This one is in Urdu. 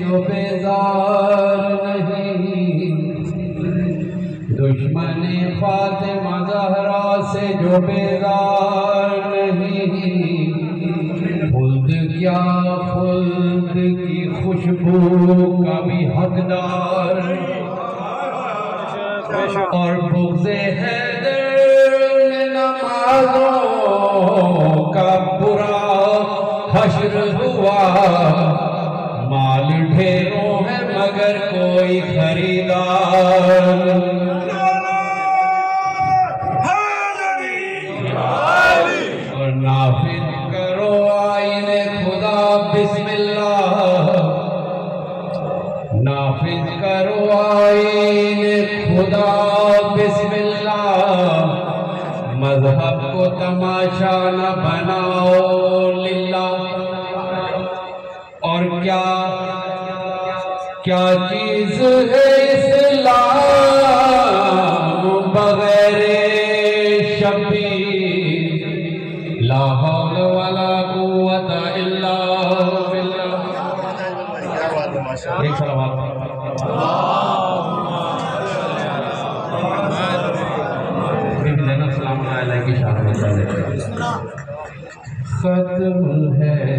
جو بیزار نہیں، دشمن فاطمہ زہرا سے جو بیزار نہیں، خلد کیا خلد کی خوشبو کا بھی حقدار، اور بغض حیدر میں نمازوں کا برا حشر ہوا، مال ڈھیروں ہے مگر کوئی خریدار، اور نافذ کرو آئین خدا بسم اللہ، نافذ کرو آئین خدا بسم اللہ، مذہب کو تماشا نہ بناؤ للہ۔ اور کیا چیز ہے اسلام بغیر شبیر، لا حول ولا قوت الا باللہ۔ ایک صلوات السلام علیکم کی شان میں ختم ہے۔